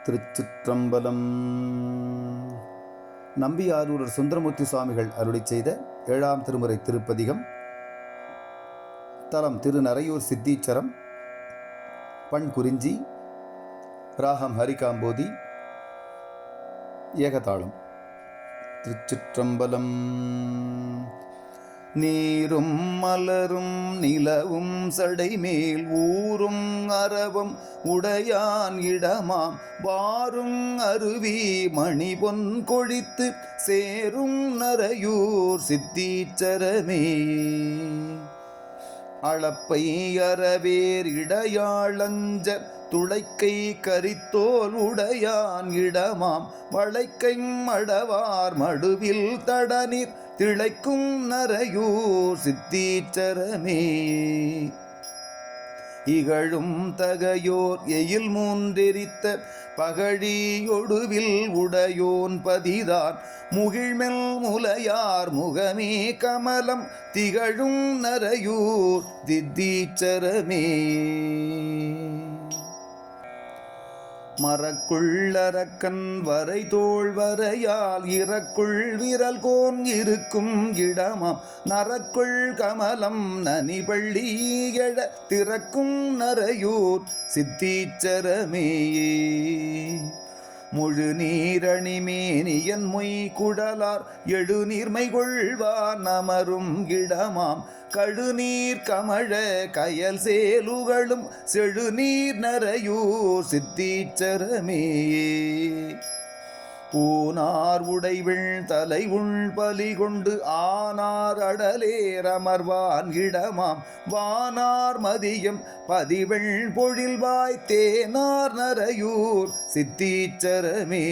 திருச்சிற்றம்பலம். நம்பியாரூரர் சுந்தரமூர்த்தி சுவாமிகள் அருளிச் செய்த 7ஆம் திருமுறை திருப்பதிகம். தலம் திருநரையூர் சித்தீச்சரம். பண் குறிஞ்சி. ராகம் ஹரிகாம்போதி. ஏகதாளம். திருச்சிற்றம்பலம். நீரும் மலரும் நிலவும் சடைமேல் ஊரும் அரவம் உடையான் இடமாம் வாரும் அருவி மணிபொன் கொழித்து சேரும் நரையூர் சித்தீச்சரமே. அளப்பை அறவேர் இடையாளஞ்ச துளைக்கை கரித்தோல் உடையான் இடமாம் வளைக்கை மடவார் மடுவில் தடநீர் திளைக்கும் நரையூர் சித்தீச்சரமே. இகழும் தகையோர் எயில் மூன்றெரித்த பகழியொடுவில் உடையோன் பதிதான் முகிழ்மெல் முலையார் முகமே கமலம் திகழும் நரையூர் சித்தீச்சரமே. மரக்குள்ளரக்கன் வரை தோள் வரையால் இறக்குள் விரல் கோன் இருக்கும் இடமாம் நரக்குள் கமலம் நனிபள்ளி எழ திறக்கும் நரையூர் சித்தீச்சரமே. முழு நீரணிமேனியன் மொய் குடலார் எழுநீர்மை கொள்வான் அமரும் இடமாம் கழுநீர் கமழ கயல் சேலுகளும் செழுநீர் நரையூர் சித்தீச்சரமே. பூனார் உடைவிள் தலை உள் பலி கொண்டு ஆனார் அடலேர் அமர்வான் இடமாம் வானார் மதியம் பதிவெள் பொழில்வாய் தேனார் நரையூர் சித்தீச்சரமே.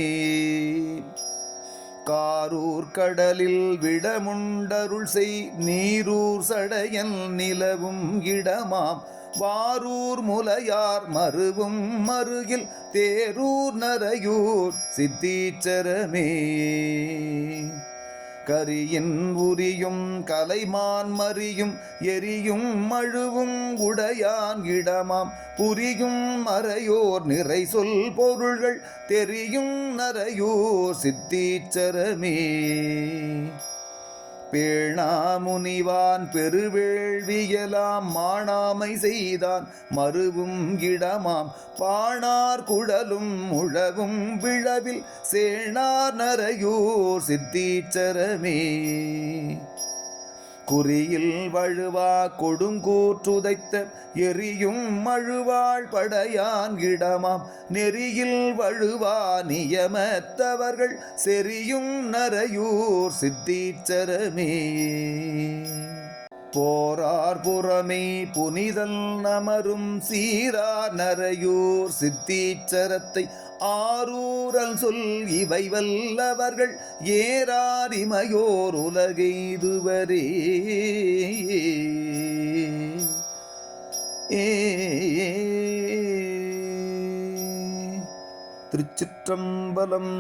காரூர் கடலில் விடமுண்டருள் செய் நீரூர் சடையன் நிலவும் இடமாம் வாரூர் முலையார் மருவும் மருகில் தேரூர் நரையூர் சித்தீச்சரமே. கரியின் உரியும் கலைமான் மறியும் எரியும் மழுவும் உடையான் இடமாம் புரியும் மறையோர் நிறை சொல் பொருள்கள் தெரியும் நரையூர் சித்தீச்சரமே. பேணாமுனிவான் பெருவேள்வியலாம் மாணாமை செய்தான் மருவும் இடமாம் பாணார் குழலும் உழவும் விழவில் சேணார் நரையூர் சித்தீச்சரமே. குறியில் வழுவா கொடுங்கூற்றுதைத்த எரியும் மழுவாள் படையான் இடமாம் நெறியில் வழுவா நியமத்தவர்கள் செறியும் நரையூர் சித்தீச்சரமே. போரார் புறமே புனிதல் நமரும் சீரார் நரையூர் சித்தீச்சரத்தை ஆரூரல் சொல் இவை வல்லவர்கள் ஏறார் இமையோர் உலகெய்துவரே. திருச்சிற்றம்பலம்.